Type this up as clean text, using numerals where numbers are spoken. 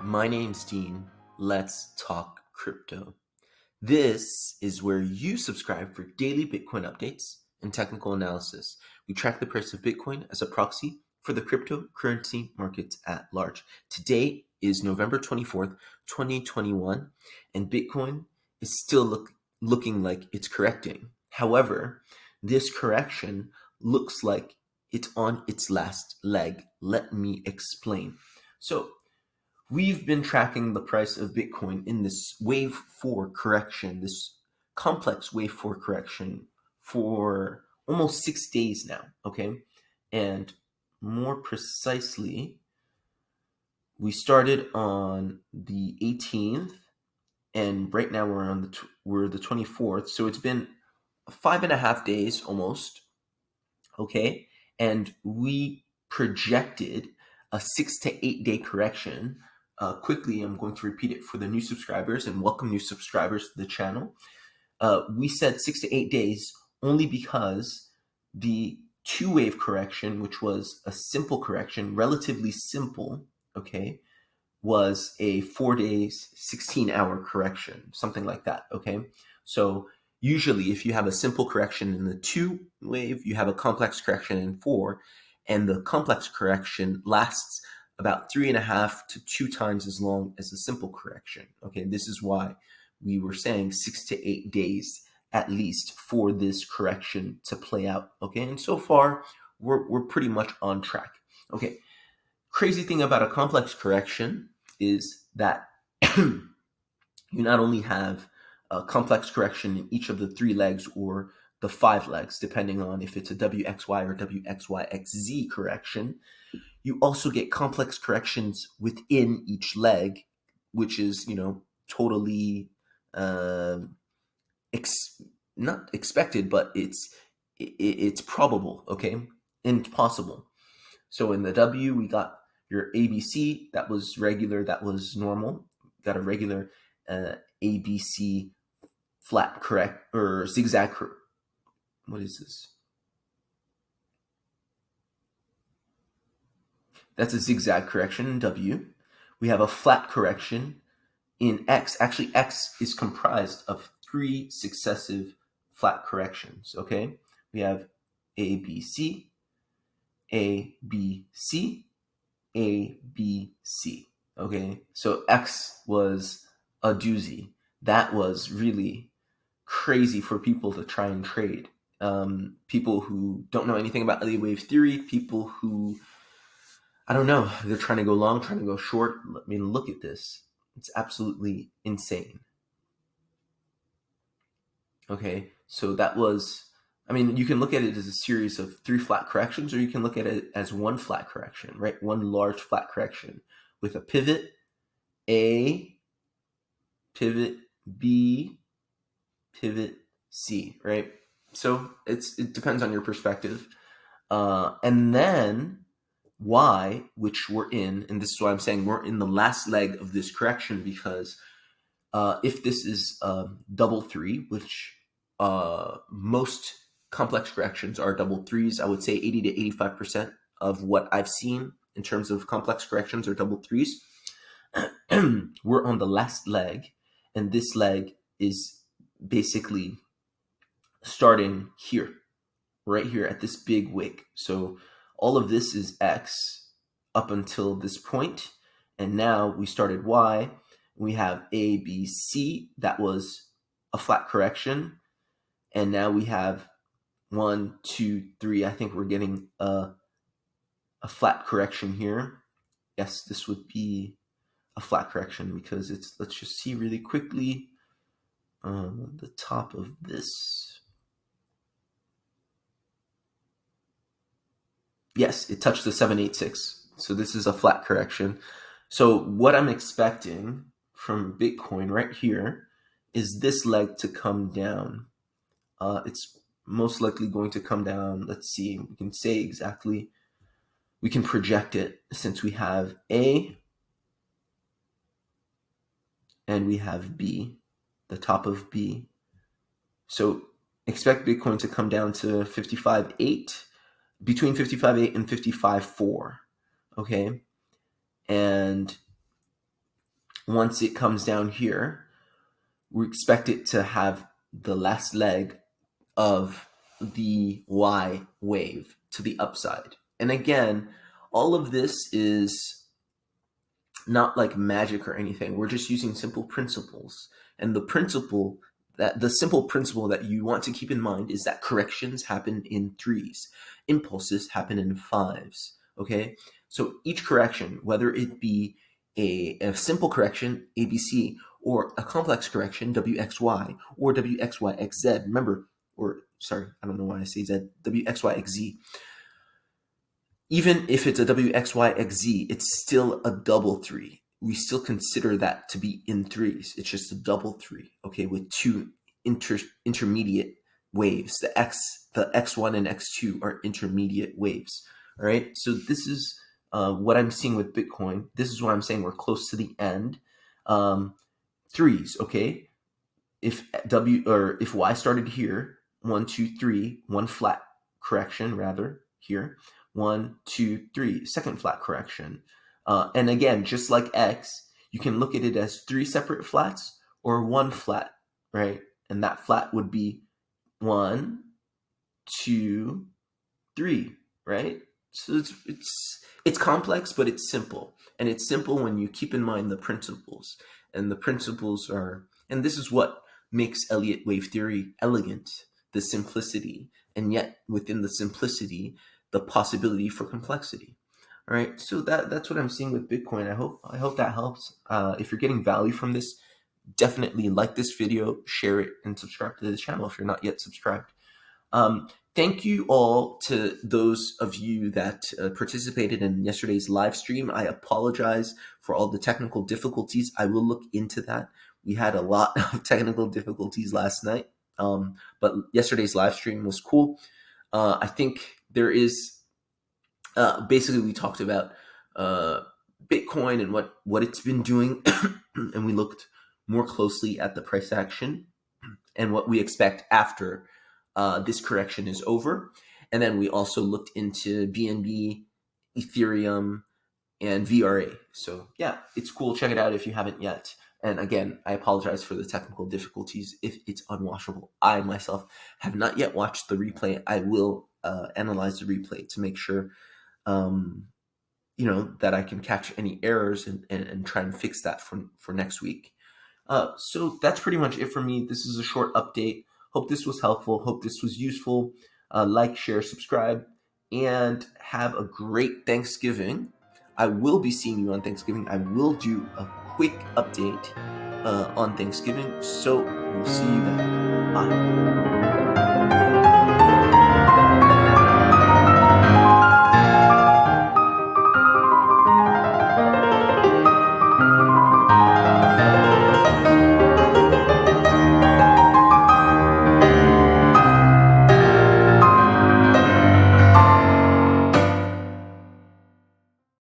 My name's Dean. Let's talk crypto. This is where you subscribe for daily Bitcoin updates and technical analysis. We track the price of Bitcoin as a proxy for the cryptocurrency markets at large. Today is November 24th, 2021, and Bitcoin is still looking like it's correcting. However, this correction looks like it's on its last leg. Let me explain. So, we've been tracking the price of Bitcoin in this wave 4 correction, this complex wave 4 correction for almost 6 days now, okay? And more precisely, we started on the 18th and right now we're the 24th. So it's been 5.5 days almost, okay? And we projected a 6 to 8 day correction. Quickly, I'm going to repeat it for the new subscribers and welcome new subscribers to the channel. We said 6 to 8 days only because the two-wave correction, which was a simple correction, relatively simple, okay, was a 4 days, 16-hour correction, something like that, okay? So usually if you have a simple correction in the two wave, you have a complex correction in 4, and the complex correction lasts about 3.5 to 2 times as long as a simple correction. Okay, this is why we were saying 6 to 8 days at least for this correction to play out. Okay, and so far we're pretty much on track. Okay, crazy thing about a complex correction is that you not only have a complex correction in each of the 3 legs or the 5 legs, depending on if it's a WXY or WXYXZ correction, you also get complex corrections within each leg, which is, totally not expected, but it's probable, okay, and possible. So in the W, we got your ABC, that was regular, that was normal. Got a regular ABC flat correct or zigzag. What is this? That's a zigzag correction in W. We have a flat correction in X. Actually, X is comprised of 3 successive flat corrections, okay? We have ABC, ABC, ABC, okay? So X was a doozy. That was really crazy for people to try and trade. People who don't know anything about early wave theory, people who, I don't know, they're trying to go long, trying to go short. I mean, look at this. It's absolutely insane. Okay, so that was, I mean, you can look at it as a series of 3 flat corrections, or you can look at it as one flat correction, right? One large flat correction with a pivot A, pivot B, pivot C, right? So it depends on your perspective. And then Y, which we're in, and this is why I'm saying we're in the last leg of this correction, because if this is double 3, which most complex corrections are double 3s, I would say 80 to 85% of what I've seen in terms of complex corrections are double 3s. We're on the last leg, and this leg is basically starting here, right here at this big wick. So all of this is X up until this point, and now we started Y. We have A, B, C. That was a flat correction, and now we have 1, 2, 3. I think we're getting a flat correction here. Yes, this would be a flat correction because it's, let's just see really quickly, the top of this. Yes, it touched the 786. So this is a flat correction. So what I'm expecting from Bitcoin right here is this leg to come down. It's most likely going to come down. Let's see, we can say exactly, we can project it since we have A and we have B, the top of B. So expect Bitcoin to come down to 55.8, between 55.8 and 55.4, okay? And once it comes down here, we expect it to have the last leg of the Y wave to the upside. And again, all of this is not like magic or anything. We're just using simple principles. And the simple principle that you want to keep in mind is that corrections happen in threes, impulses happen in fives. Okay? So each correction, whether it be a simple correction, ABC, or a complex correction, WXY, or WXYXZ, remember, or sorry, I don't know why I say Z, WXYXZ, even if it's a WXYXZ, it's still a double three. We still consider that to be in threes. It's just a double three, okay, with two intermediate waves. The X1 and X2 are intermediate waves. All right, so this is what I'm seeing with Bitcoin. This is what I'm saying. We're close to the end. Threes, okay. If Y started here, 1, 2, 3, one flat correction rather here. 1, 2, 3, second flat correction. And again, just like X, you can look at it as 3 separate flats or one flat, right? And that flat would be 1, 2, 3, right? So it's complex, but it's simple. And it's simple when you keep in mind the principles. And the principles are, and this is what makes Elliott wave theory elegant, the simplicity. And yet within the simplicity, the possibility for complexity. All right, so that's what I'm seeing with Bitcoin. I hope that helps. If you're getting value from this, definitely like this video, share it, and subscribe to the channel if you're not yet subscribed. Thank you all to those of you that participated in yesterday's live stream. I apologize for all the technical difficulties. I will look into that. We had a lot of technical difficulties last night, but yesterday's live stream was cool. I think there is basically we talked about Bitcoin and what it's been doing, and we looked more closely at the price action and what we expect after this correction is over. And then we also looked into BNB, Ethereum, and VRA. So yeah, it's cool. Check it out if you haven't yet. And again, I apologize for the technical difficulties if it's unwatchable. I myself have not yet watched the replay. I will analyze the replay to make sure that I can catch any errors and try and fix that for next week. So that's pretty much it for me. This is a short update. Hope this was helpful. Hope this was useful. Like, share, subscribe, and have a great Thanksgiving. I will be seeing you on Thanksgiving. I will do a quick update on Thanksgiving. So we'll see you then. Bye.